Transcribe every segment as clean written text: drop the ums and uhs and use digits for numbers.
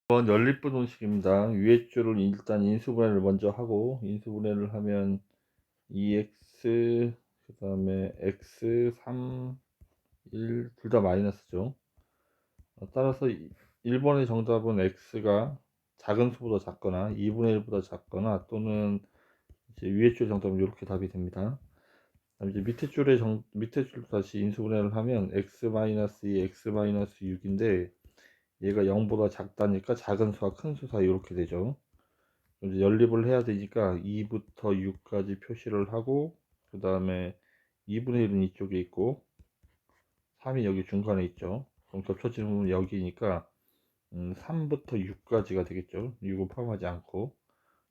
이번 연립분홍식입니다. 위에 줄을 일단 인수분해를 먼저 하고, 인수분해를 하면 2x 그 다음에 x 3 1 둘 다 마이너스죠. 따라서 1번의 정답은 x가 작은 수보다 작거나 2분의 1보다 작거나, 또는 이제 위에 줄 정답은 이렇게 답이 됩니다. 그다음 이제 밑에 줄 다시 인수분해를 하면 x-2 x-6인데, 얘가 0보다 작다니까 작은 수와 큰 수 사이 이렇게 되죠. 이제 연립을 해야 되니까 2부터 6까지 표시를 하고, 그 다음에 2분의 1은 이쪽에 있고 3이 여기 중간에 있죠. 그럼 겹쳐지는 부분은 여기니까 3부터 6까지가 되겠죠. 6은 포함하지 않고.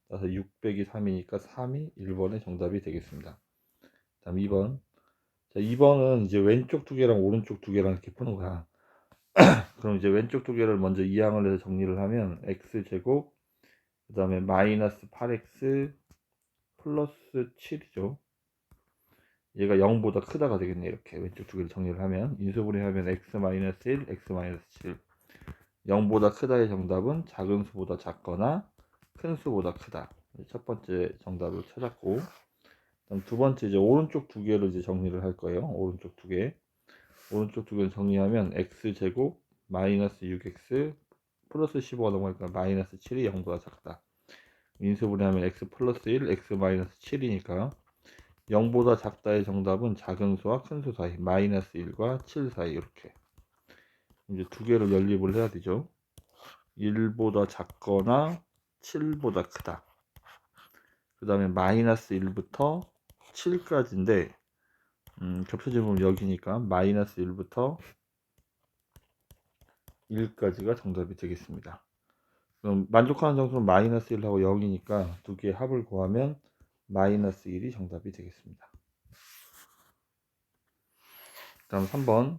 따라서 6 빼기 3이니까 3이 1번의 정답이 되겠습니다. 다음 2번. 자, 2번은 이제 왼쪽 두 개랑 오른쪽 두 개랑 이렇게 푸는 거야. 그럼 이제 왼쪽 두 개를 먼저 이항을 해서 정리를 하면 x제곱, 그 다음에 마이너스 8x 플러스 7이죠. 얘가 0보다 크다가 되겠네. 이렇게 왼쪽 두 개를 정리를 하면 인수분해하면 x-1, x-7. 0보다 크다의 정답은 작은 수보다 작거나 큰 수보다 크다. 첫 번째 정답을 찾았고, 그다음 두 번째 이제 오른쪽 두 개를 이제 정리를 할 거예요. 오른쪽 두 개. 오른쪽 두 개를 정리하면 x제곱 마이너스 6x 플러스 15가 넘어가니까 마이너스 7이 0보다 작다. 인수분해하면 x 플러스 1, x 마이너스 7이니까 0보다 작다의 정답은 작은 수와 큰 수 사이, 마이너스 1과 7 사이. 이렇게 이제 두 개를 연립을 해야 되죠. 1보다 작거나 7보다 크다. 그 다음에 마이너스 1부터 7까지인데, 겹쳐지면 여기니까 마이너스 1부터 1까지가 정답이 되겠습니다. 그럼 만족하는 정수는 마이너스 1하고 0이니까 두 개의 합을 구하면 마이너스 1이 정답이 되겠습니다. 다음 3번.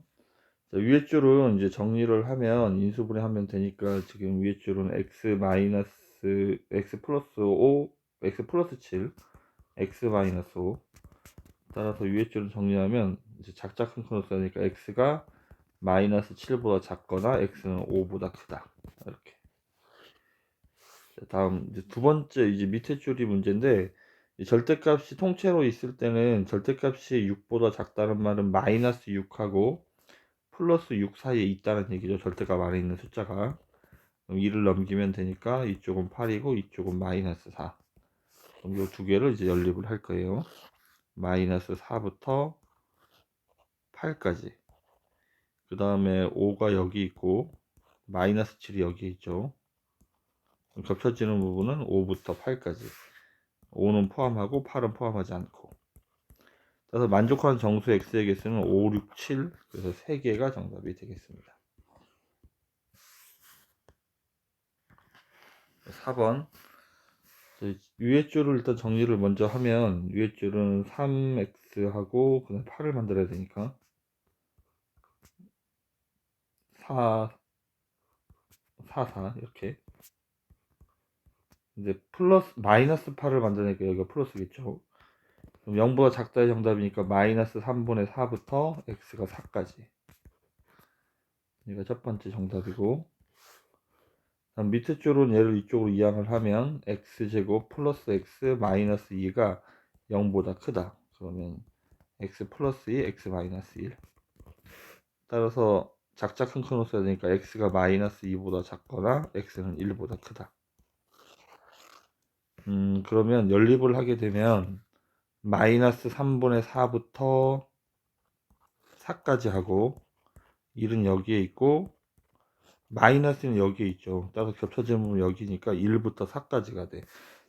자, 위에 줄은 이제 정리를 하면 인수분해 하면 되니까, 지금 위에 줄은 x 마이너스 x 플러스 5, x 플러스 7, x 마이너스 5. 따라서 위에 줄을 정리하면 이제 작작 큰 큰으로 써니까 x가 마이너스 7보다 작거나 x는 5보다 크다. 이렇게. 자, 다음 이제 두 번째, 이제 밑에 줄이 문제인데, 이 절대값이 통째로 있을 때는 절대값이 6보다 작다는 말은 마이너스 6하고 플러스 6 사이에 있다는 얘기죠. 절대값 안에 있는 숫자가. 그럼 2를 넘기면 되니까 이쪽은 8이고 이쪽은 마이너스 4. 그럼 이 두 개를 이제 연립을 할 거예요. 마이너스 4부터 8까지. 그 다음에 5가 여기 있고 마이너스 7이 여기 있죠. 겹쳐지는 부분은 5부터 8까지. 5는 포함하고 8은 포함하지 않고. 그래서 만족하는 정수 x의 개수는 5, 6, 7. 그래서 3개가 정답이 되겠습니다. 4번. 위에 줄을 일단 정리를 먼저 하면, 위에 줄은 3x하고 그다음 8을 만들어야 되니까 4, 4 이렇게. 이제 플러스 마이너스 8을 만드니까 여기가 플러스겠죠. 그럼 0보다 작다의 정답이니까 마이너스 3분의 4부터 x가 4까지. 이가 첫 번째 정답이고, 다음 밑에 줄은 얘를 이쪽으로 이항을 하면 x제곱 플러스 x 마이너스 2가 0보다 크다. 그러면 x 플러스 2, x 마이너스 1. 따라서 작작 큰 큰으로 써야 되니까 x가 마이너스 2보다 작거나 x는 1보다 크다. 그러면 연립을 하게 되면 마이너스 3분의 4부터 4까지 하고, 1은 여기에 있고 마이너스는 여기에 있죠. 따라서 겹쳐지는 부분 여기니까 1부터 4까지가 돼.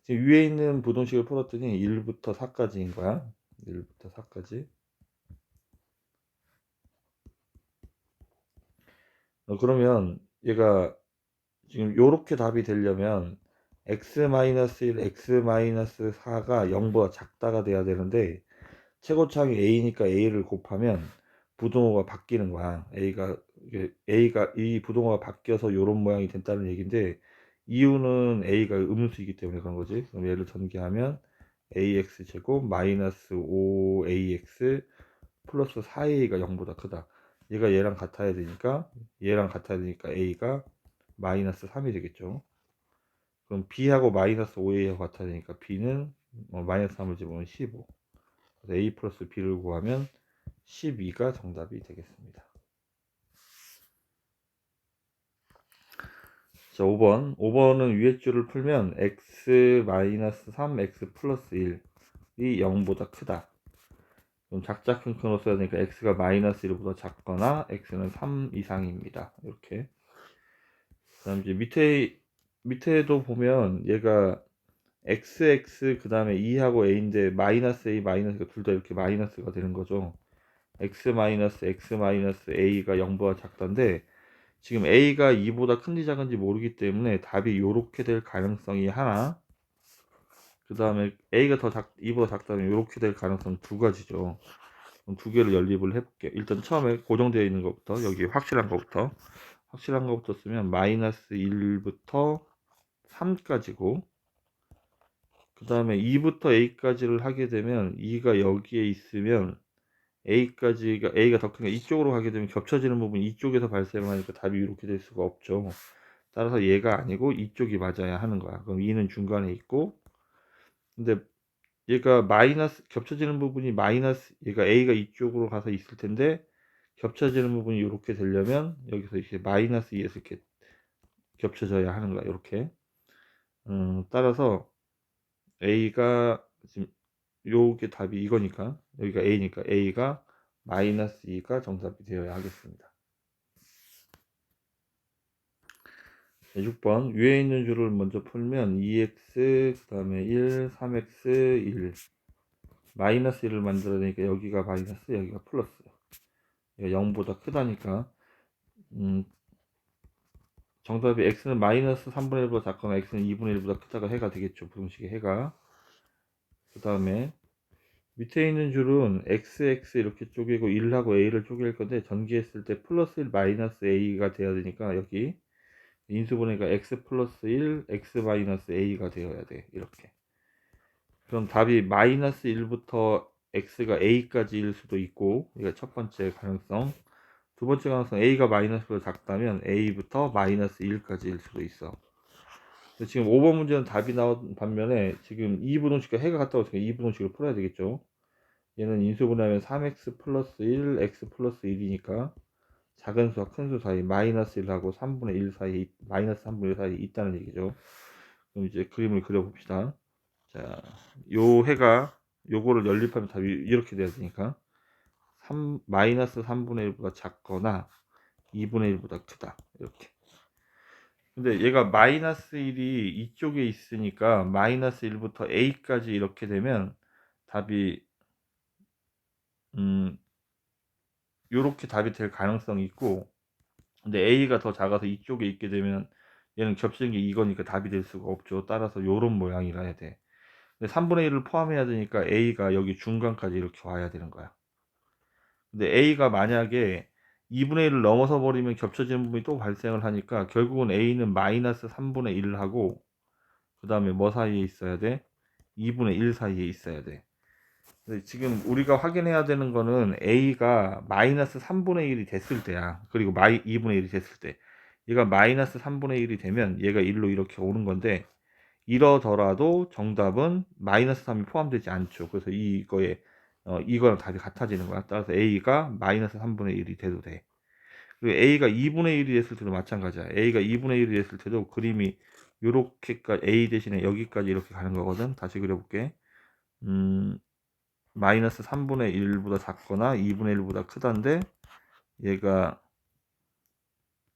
지금 위에 있는 부동식을 풀었더니 1부터 4까지인 거야. 1부터 4까지. 그러면 얘가 지금 요렇게 답이 되려면 x-1, x-4가 0보다 작다가 돼야 되는데, 최고차항이 a니까 a를 곱하면 부등호가 바뀌는 거야. A가 이 부등호가 바뀌어서 요런 모양이 된다는 얘기인데, 이유는 a가 음수이기 때문에 그런 거지. 그럼 얘를 전개하면 ax 제곱 마이너스 5ax 플러스 4a가 0보다 크다. 얘가 얘랑 같아야 되니까 a가 마이너스 3이 되겠죠. 그럼 b하고 마이너스 5a하고 같아야 되니까 b는 마이너스 3을 집으면 15. 그래서 a 플러스 b를 구하면 12가 정답이 되겠습니다. 자, 5번은 위의 줄을 풀면 x 마이너스 3 x 플러스 1이 0보다 크다. 그럼 작자 큰 큰으로 써야 되니까 x가 마이너스 1보다 작거나 x는 3 이상입니다. 이렇게. 그 다음 이제 밑에도 보면 얘가 xx 그 다음에 2하고 a인데 마이너스 a 마이너스가 둘 다 이렇게 마이너스가 되는 거죠. x 마이너스 a가 0보다 작다인데 지금 a가 2보다 큰지 작은지 모르기 때문에 답이 이렇게 될 가능성이 하나, 그 다음에 a가 2보다 작다면 이렇게 될 가능성 두 가지죠. 그럼 두 개를 연립을 해볼게요. 일단 처음에 고정되어 있는 것부터, 여기 확실한 것부터 쓰면 마이너스 1부터 3까지고, 그 다음에 2부터 a까지를 하게 되면 2가 여기에 있으면 a가 더 크니까 이쪽으로 가게 되면 겹쳐지는 부분이 이쪽에서 발생하니까 답이 이렇게 될 수가 없죠. 따라서 얘가 아니고 이쪽이 맞아야 하는 거야. 그럼 2는 중간에 있고, 근데 얘가 겹쳐지는 부분이 얘가 a가 이쪽으로 가서 있을 텐데 겹쳐지는 부분이 이렇게 되려면 여기서 이렇게 마이너스 2에서 이렇게 겹쳐져야 하는 거야. 이렇게. 따라서 a가 지금 요게 답이 이거니까, 여기가 a니까 a가 마이너스 2가 정답이 되어야 하겠습니다. 6번 위에 있는 줄을 먼저 풀면 2x 그 다음에 1 3x 1 마이너스 1을 만들어내니까 여기가 마이너스 여기가 플러스, 0보다 크다니까 정답이 x는 마이너스 3분의 1보다 작거나 x는 2분의 1보다 크다가 해가 되겠죠. 부등식의 해가. 그 다음에 밑에 있는 줄은 xx 이렇게 쪼개고 1하고 a를 쪼갤 건데 전개했을 때 플러스 1 마이너스 a가 돼야 되니까 여기 인수분해가 x 플러스 1 x 마이너스 a가 되어야 돼. 이렇게. 그럼 답이 마이너스 1부터 x가 a까지일 수도 있고, 이게 첫 번째 가능성. 두 번째 가능성, a가 마이너스보다 작다면 a부터 마이너스 1까지일 수도 있어. 지금 5번 문제는 답이 나온 반면에 지금 2부등식과 해가 같다고 했으니까 2부등식을 풀어야 되겠죠. 얘는 인수분해하면 3x 플러스 1 x 플러스 1이니까 작은 수와 큰 수 사이 마이너스 1하고 3분의 1 사이, 마이너스 3분의 1 사이 있다는 얘기죠. 그럼 이제 그림을 그려봅시다. 자, 요 해가 요거를 연립하면 답이 이렇게 돼야 되니까 마이너스 3분의 1보다 작거나 2분의 1보다 크다. 이렇게. 근데 얘가 마이너스 1이 이쪽에 있으니까 마이너스 1부터 a까지 이렇게 되면 답이 요렇게 답이 될 가능성이 있고, 근데 a가 더 작아서 이쪽에 있게 되면 얘는 겹치는 게 이거니까 답이 될 수가 없죠. 따라서 요런 모양이라 해야 돼. 근데 3분의 1을 포함해야 되니까 a가 여기 중간까지 이렇게 와야 되는 거야. 근데 a가 만약에 2분의 1을 넘어서 버리면 겹쳐지는 부분이 또 발생을 하니까 결국은 a는 마이너스 3분의 1을 하고, 그 다음에 뭐 사이에 있어야 돼? 2분의 1 사이에 있어야 돼. 근데 지금 우리가 확인해야 되는 거는 a가 마이너스 3분의 1이 됐을 때야. 그리고 2분의 1이 됐을 때. 얘가 마이너스 3분의 1이 되면 얘가 1로 이렇게 오는 건데, 이러더라도 정답은 마이너스 3이 포함되지 않죠. 그래서 이거랑 답이 같아지는 거야. 따라서 a가 마이너스 3분의 1이 돼도 돼. 그리고 a가 2분의 1이 됐을 때도 마찬가지야. a가 2분의 1이 됐을 때도 그림이 요렇게까지 a 대신에 여기까지 이렇게 가는 거거든. 다시 그려볼게. 마이너스 3분의 1보다 작거나 2분의 1보다 크다인데 얘가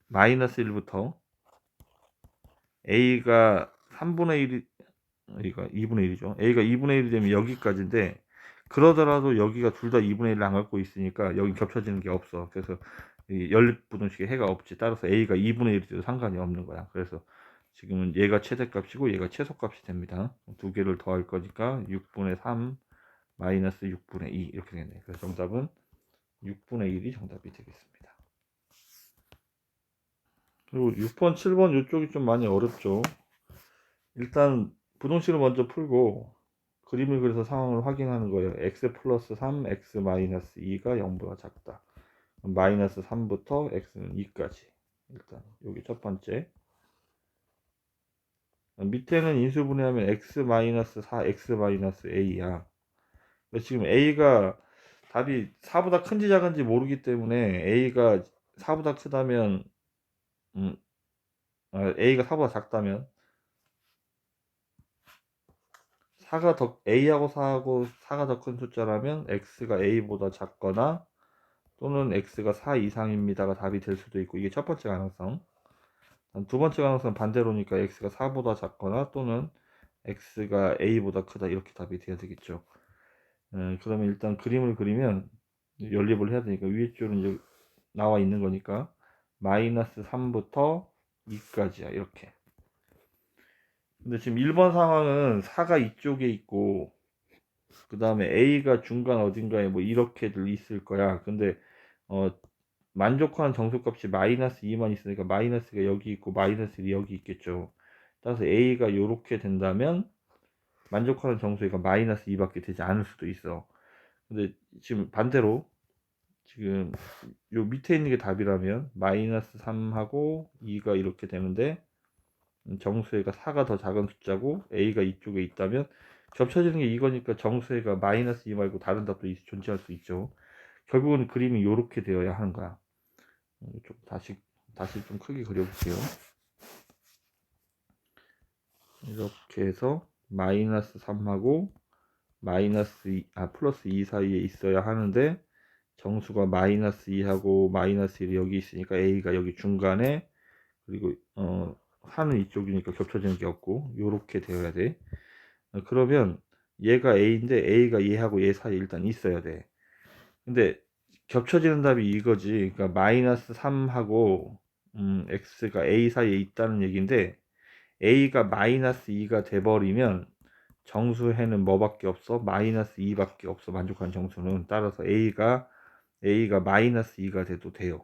마이너스 1부터 a가 3분의 1이 여기가 2분의 1이죠. a가 2분의 1이 되면 여기까지인데, 그러더라도 여기가 둘 다 2분의 1을 안 갖고 있으니까 여기 겹쳐지는 게 없어. 그래서 이 연립부등식에 해가 없지. 따라서 a가 2분의 1이 돼도 상관이 없는 거야. 그래서 지금은 얘가 최대값이고 얘가 최소값이 됩니다. 두 개를 더할 거니까 6분의 3 마이너스 6분의 2 이렇게 되겠네. 그래서 정답은 6분의 1이 정답이 되겠습니다. 그리고 6번, 7번 이쪽이 좀 많이 어렵죠. 일단 부등식을 먼저 풀고 그림을 그려서 상황을 확인하는 거예요. x 플러스 3, x 마이너스 2가 0보다 작다. 마이너스 3부터 x는 2까지. 일단 여기 첫 번째. 밑에는 인수분해하면 x-4 x-a야. 지금 a가 답이 4보다 큰지 작은지 모르기 때문에 a가 4보다 크다면 a가 4보다 작다면 4가 더 a하고 4가 더 큰 숫자라면 x가 a보다 작거나 또는 x가 4 이상입니다가 답이 될 수도 있고, 이게 첫 번째 가능성. 두 번째 가능성은 반대로니까 x가 4보다 작거나 또는 x가 a보다 크다, 이렇게 답이 돼야 되겠죠. 그러면 일단 그림을 그리면 연립을 해야 되니까 위에 줄은 이제 나와 있는 거니까 마이너스 3부터 2까지야, 이렇게. 근데 지금 1번 상황은 4가 이쪽에 있고 그 다음에 a가 중간 어딘가에 뭐 이렇게들 있을 거야. 근데 만족하는 정수값이 마이너스 2만 있으니까 마이너스가 여기 있고 마이너스 1이 여기 있겠죠. 따라서 a가 요렇게 된다면 만족하는 정수가 마이너스 2밖에 되지 않을 수도 있어. 근데 지금 반대로 지금 요 밑에 있는 게 답이라면 마이너스 3하고 2가 이렇게 되는데 정수회가 4가 더 작은 숫자고 a가 이쪽에 있다면 겹쳐지는 게 이거니까 정수회가 마이너스 2 말고 다른 답도 존재할 수 있죠. 결국은 그림이 요렇게 되어야 하는 거야. 좀 다시 좀 크게 그려볼게요. 이렇게 해서 마이너스 3하고 플러스 2 사이에 있어야 하는데 정수가 마이너스 2하고 마이너스 1이 여기 있으니까 a가 여기 중간에, 그리고 하는 이쪽이니까 겹쳐지는 게 없고 요렇게 되어야 돼. 그러면 얘가 a인데 a가 얘하고 얘 사이에 일단 있어야 돼. 근데 겹쳐지는 답이 이거지. 그러니까 마이너스 3하고 x가 a 사이에 있다는 얘기인데 a가 마이너스 2가 돼버리면 정수해는 뭐밖에 없어? 마이너스 2밖에 없어. 만족하는 정수는. 따라서 a가 마이너스 2가 돼도 돼요.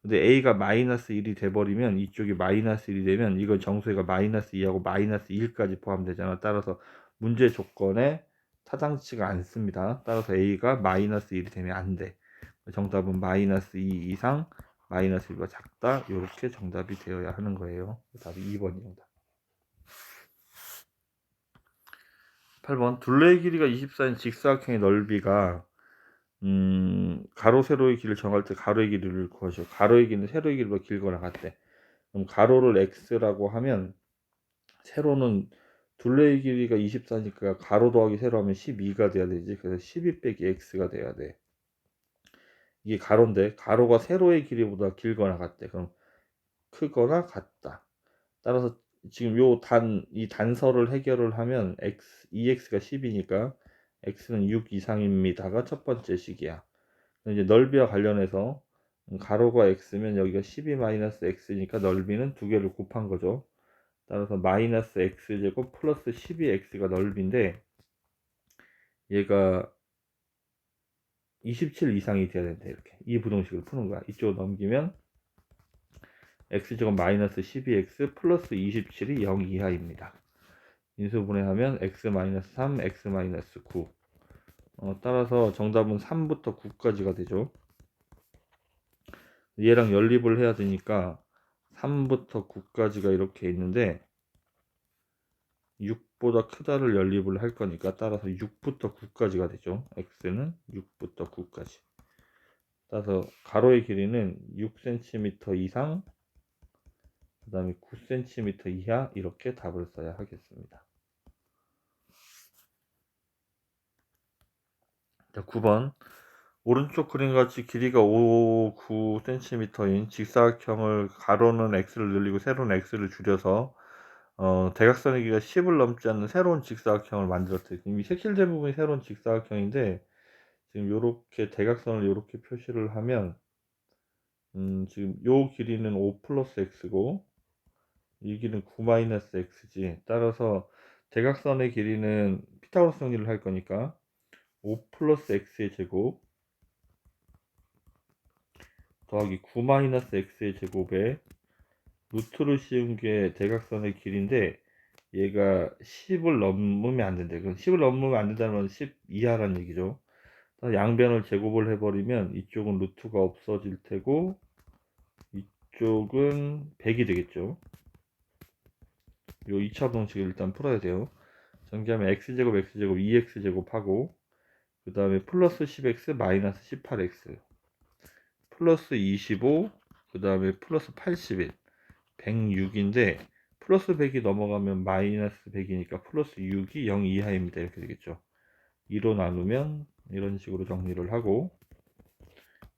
근데 a가 마이너스 1이 돼버리면 이쪽이 마이너스 1이 되면 이건 정수해가 마이너스 2하고 마이너스 1까지 포함되잖아. 따라서 문제 조건에 타당치가 않습니다. 따라서 a가 마이너스 1이 되면 안 돼. 정답은 마이너스 2 이상 마이너스 1보다 작다, 이렇게 정답이 되어야 하는 거예요. 답이 2번입니다. 8번 둘레의 길이가 24인 직사각형의 넓이가 가로 세로의 길이를 정할 때 가로의 길이를 구하죠. 가로의 길이는 세로의 길이보다 길거나 같대. 그럼 가로를 x라고 하면 세로는 둘레의 길이가 24니까 가로 더하기 세로 하면 12가 돼야 되지. 그래서 12 빼기 x가 돼야 돼. 이게 가로인데 가로가 세로의 길이보다 길거나 같대. 그럼 크거나 같다. 따라서 지금 이 단서를 해결을 하면 2x가 10이니까 x는 6 이상입니다가 첫 번째 식이야. 이제 넓이와 관련해서 가로가 x면 여기가 12 마이너스 x니까 넓이는 두 개를 곱한 거죠. 따라서 마이너스 x제곱 플러스 12x가 넓이인데 얘가 27 이상이 돼야 된다. 이렇게 이 부등식을 푸는 거야. 이쪽으로 넘기면 x제곱 마이너스 12x 플러스 27이 0 이하입니다. 인수분해하면 x 마이너스 3, x 마이너스 9. 따라서 정답은 3부터 9까지가 되죠. 얘랑 연립을 해야 되니까 3부터 9까지가 이렇게 있는데 6보다 크다를 연립을 할 거니까 따라서 6부터 9까지가 되죠. x는 6부터 9까지. 따라서 가로의 길이는 6cm 이상, 그 다음에 9cm 이하, 이렇게 답을 써야 하겠습니다. 자, 9번. 오른쪽 그림같이 길이가 5, 9cm인 직사각형을 가로는 x를 늘리고 세로는 x를 줄여서 대각선의 길이가 10을 넘지 않는 새로운 직사각형을 만들었대요. 이미 색칠된 부분이 새로운 직사각형인데 지금 요렇게 대각선을 요렇게 표시를 하면 지금 요 길이는 5 플러스 x고 이 길이는 9 마이너스 x지. 따라서 대각선의 길이는 피타고라스 정리를 할 거니까 5 플러스 x의 제곱 더하기 9 마이너스 x의 제곱에 루트를 씌운 게 대각선의 길인데 얘가 10을 넘으면 안 된대. 그럼 10을 넘으면 안 된다는 건 10 이하라는 얘기죠. 양변을 제곱을 해버리면 이쪽은 루트가 없어질 테고 이쪽은 100이 되겠죠. 요 2차 방식을 일단 풀어야 돼요. 전개하면 x제곱 x제곱 2x제곱 하고, 그 다음에 플러스 10x 마이너스 18x 플러스 25, 그 다음에 플러스 81 106인데 플러스 100이 넘어가면 마이너스 100이니까 플러스 6이 0 이하입니다. 이렇게 되겠죠. 2로 나누면 이런 식으로 정리를 하고,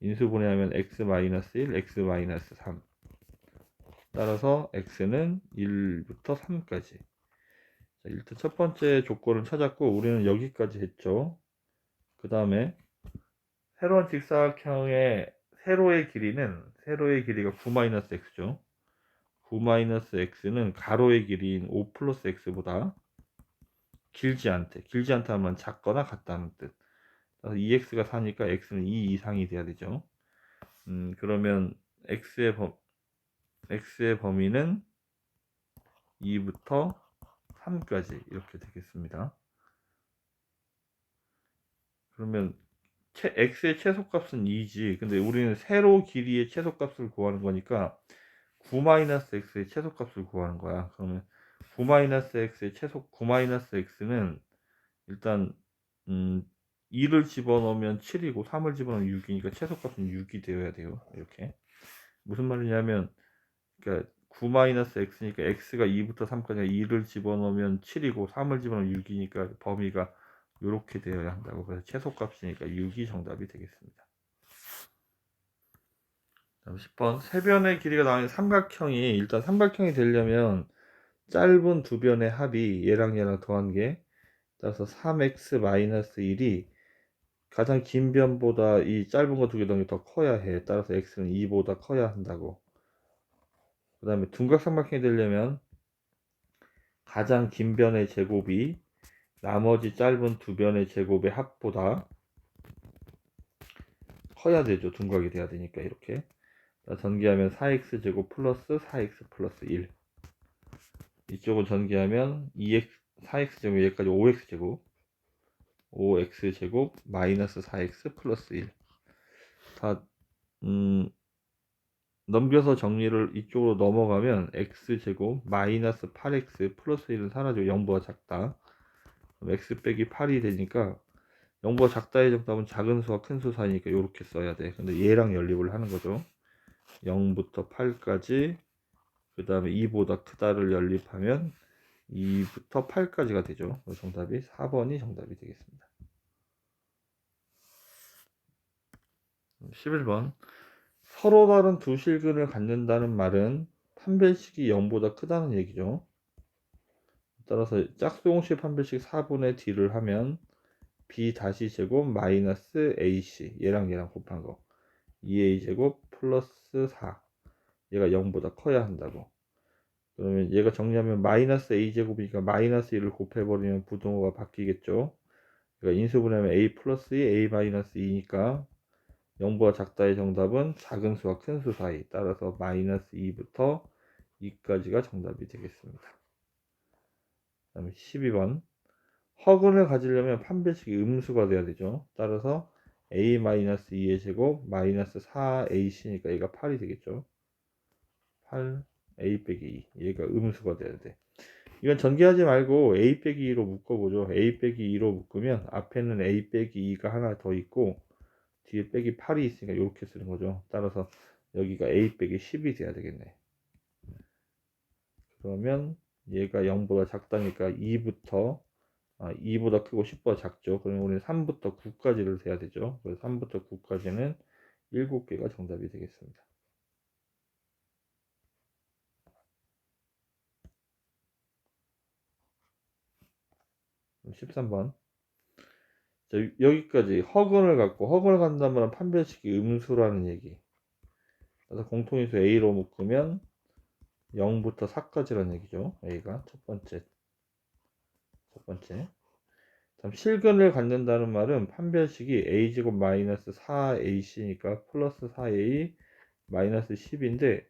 인수분해하면 x-1, x-3, 따라서 x는 1부터 3까지. 자, 일단 첫 번째 조건을 찾았고 우리는 여기까지 했죠. 그 다음에 세로원 직사각형의 세로의 길이가 9-x죠. 9-x는 가로의 길이인 5 플러스 x보다 길지 않다 하면 작거나 같다는 뜻. 그래서 2x가 4니까 x는 2 이상이 돼야 되죠. 그러면 x의 범위는 2부터 3까지 이렇게 되겠습니다. 그러면 x의 최소값은 2지. 근데 우리는 세로 길이의 최소값을 구하는 거니까 9-x의 최소값을 구하는 거야. 그러면 9-x의 9-x는 일단 2를 집어넣으면 7이고 3을 집어넣으면 6이니까 최소값은 6이 되어야 돼요. 이렇게. 무슨 말이냐면, 그러니까 9-x니까 x가 2부터 3까지 2를 집어넣으면 7이고 3을 집어넣으면 6이니까 범위가 이렇게 되어야 한다고. 그래서 최소값이니까 6이 정답이 되겠습니다. 다음 10번. 세 변의 길이가 나오는 삼각형이, 일단 삼각형이 되려면 짧은 두 변의 합이 얘랑 더한 게, 따라서 3x-1이 가장 긴 변보다 이 짧은 거 두 개 더한 게 더 커야 해. 따라서 x는 2보다 커야 한다고. 그 다음에 둔각삼각형이 되려면 가장 긴 변의 제곱이 나머지 짧은 두 변의 제곱의 합보다 커야 되죠. 둔각이 돼야 되니까. 이렇게 전개하면 4x제곱 플러스 4x 플러스 1, 이쪽은 전개하면 2x 4x제곱 여기까지 5x제곱 마이너스 4x 플러스 1. 다 넘겨서 정리를 이쪽으로 넘어가면 x제곱 마이너스 8x 플러스 1은 사라지고 0보다 작다. 그럼 x 빼기 8이 되니까 0보다 작다의 정답은 작은 수와 큰 수 사이니까 이렇게 써야 돼. 근데 얘랑 연립을 하는 거죠. 0부터 8까지, 그 다음에 2보다 크다를 연립하면 2부터 8까지가 되죠. 정답이 4번이 정답이 되겠습니다. 11번. 서로 다른 두 실근을 갖는다는 말은 판별식이 0보다 크다는 얘기죠. 따라서 짝수공식 판별식 4분의 d를 하면 b 다시 제곱 마이너스 ac, 얘랑 곱한 거 2a 제곱 플러스 4, 얘가 0보다 커야 한다고. 그러면 얘가 정리하면 마이너스 a 제곱이니까 마이너스 1을 곱해버리면 부동호가 바뀌겠죠. 그러니까 인수분해하면 a 플러스 2, a 마이너스 2니까 0보다 작다의 정답은 작은 수와 큰 수 사이, 따라서 마이너스 2부터 2까지가 정답이 되겠습니다. 그 다음에 12번. 허근을 가지려면 판별식이 음수가 돼야 되죠. 따라서 a-2의 제곱 마이너스 4ac니까 얘가 8이 되겠죠. 8 a 빼기 2, 얘가 음수가 돼야 돼. 이건 전개하지 말고 a 빼기 2로 묶어보죠. a 빼기 2로 묶으면 앞에는 a 빼기 2가 하나 더 있고 뒤에 빼기 8이 있으니까 이렇게 쓰는 거죠. 따라서 여기가 a 빼기 10이 돼야 되겠네. 그러면 얘가 0보다 작다니까 2보다 크고 10보다 작죠. 그러면 우리는 3부터 9까지를 세야 되죠. 그래서 3부터 9까지는 7개가 정답이 되겠습니다. 13번. 자, 여기까지 허근을 간다는 말은 판별식이 음수라는 얘기. 그래서 공통인수 a로 묶으면 0부터 4까지라는 얘기죠. a가 첫 번째. 다음 실근을 갖는다는 말은 판별식이 a제곱 마이너스 4ac니까 플러스 4a 마이너스 10인데,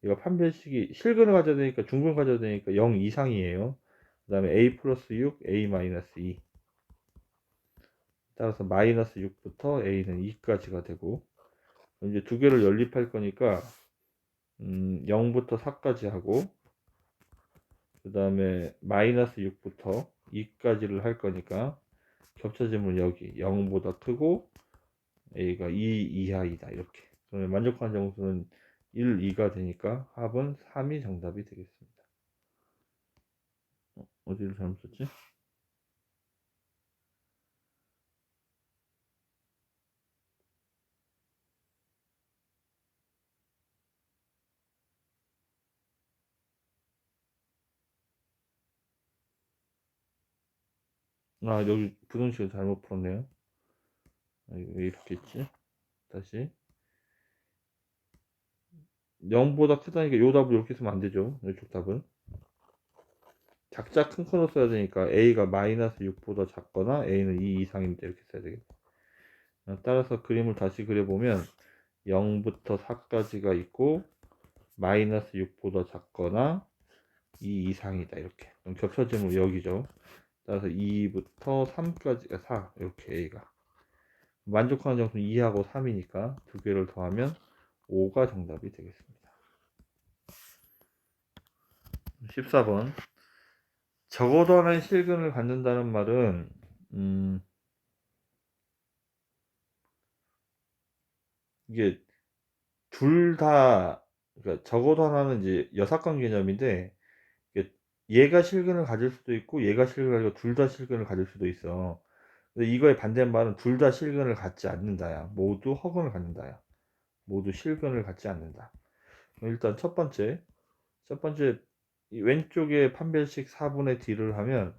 이거 판별식이 실근을 가져야 되니까 중근 가져야 되니까 0 이상이에요. 그 다음에 a 플러스 6, a 마이너스 2, 따라서 마이너스 6부터 a는 2까지가 되고, 이제 두 개를 연립할 거니까 0부터 4까지 하고, 그 다음에 마이너스 6부터 2까지를 할 거니까 겹쳐지면 여기 0보다 크고 A가 2 이하이다 이렇게. 그러면 만족하는 정수는 1, 2가 되니까 합은 3이 정답이 되겠습니다. 어디를 잘못 썼지? 아, 여기 부등식을 잘못 풀었네요. 아, 왜 이렇게 있지? 다시 0보다 크다니까 요 답을 이렇게 쓰면 안 되죠. 이쪽 답은 작자 큰 코너 써야 되니까 A가 마이너스 6보다 작거나 A는 2 이상인데 이렇게 써야 되겠다. 따라서 그림을 다시 그려보면 0부터 4까지가 있고 마이너스 6보다 작거나 2 이상이다 이렇게. 그럼 겹쳐지면 여기죠. 따라서 2부터 3까지가 4 이렇게 A가 만족하는 정수는 2하고 3이니까 두 개를 더하면 5가 정답이 되겠습니다. 14번 적어도 하나의 실근을 갖는다는 말은 이게 둘 다 그러니까 적어도 하나는 이제 여사건 개념인데 얘가 실근을 가질 수도 있고 얘가 실근을 가지고 둘 다 실근을 가질 수도 있어. 근데 이거의 반대말은 둘 다 실근을 갖지 않는다야. 모두 허근을 갖는다야. 모두 실근을 갖지 않는다. 일단 첫 번째 이 왼쪽에 판별식 4분의 d를 하면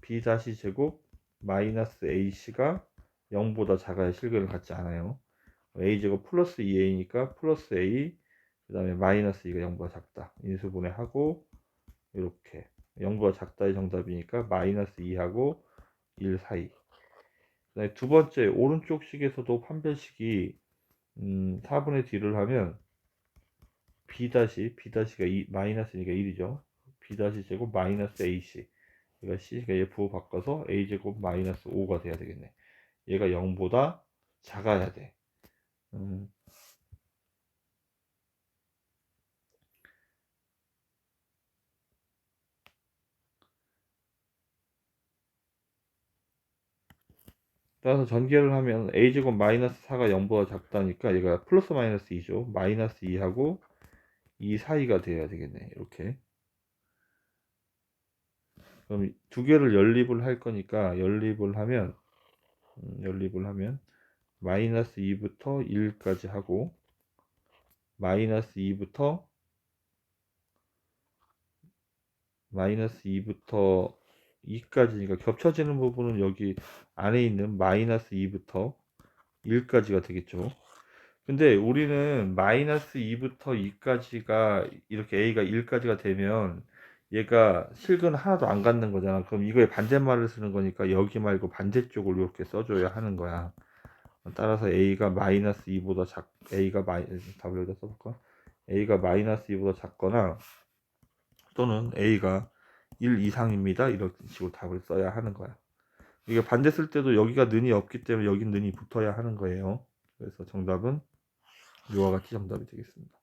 b 다시 제곱 마이너스 ac가 0보다 작아야 실근을 갖지 않아요. a제곱 플러스 2a니까 플러스 a 그 다음에 마이너스 2가 0보다 작다. 인수분해하고 이렇게 0보다 작다의 정답이니까 마이너스 2하고 1 사이. 그다음에 두 번째 오른쪽 식에서도 판별식이 4분의 d를 하면 b가 마이너스니까 1이죠. b 제곱 마이너스 ac 그러니까 c가 얘 부호 바꿔서 a제곱 마이너스 5가 돼야 되겠네. 얘가 0보다 작아야 돼. 따라서 전개를 하면 a제곱 마이너스 4가 0보다 작다니까 얘가 플러스 마이너스 2죠. 마이너스 2하고 2 사이가 돼야 되겠네. 이렇게. 그럼 두 개를 연립을 할 거니까 연립을 하면 마이너스 2부터 1까지 하고 마이너스 2부터 2까지니까 겹쳐지는 부분은 여기 안에 있는 마이너스 2부터 1까지가 되겠죠. 근데 우리는 마이너스 2부터 2까지가 이렇게 A가 1까지가 되면 얘가 실근 하나도 안 갖는 거잖아. 그럼 이거의 반대말을 쓰는 거니까 여기 말고 반대쪽을 이렇게 써줘야 하는 거야. 따라서 A가 마이너스 2보다 답을 여기다 써볼까? A가 마이너스 2보다 작거나 또는 A가 1 이상입니다. 이런 식으로 답을 써야 하는 거야. 이게 반대 쓸 때도 여기가 는이 없기 때문에 여기 는이 붙어야 하는 거예요. 그래서 정답은 이와 같이 정답이 되겠습니다.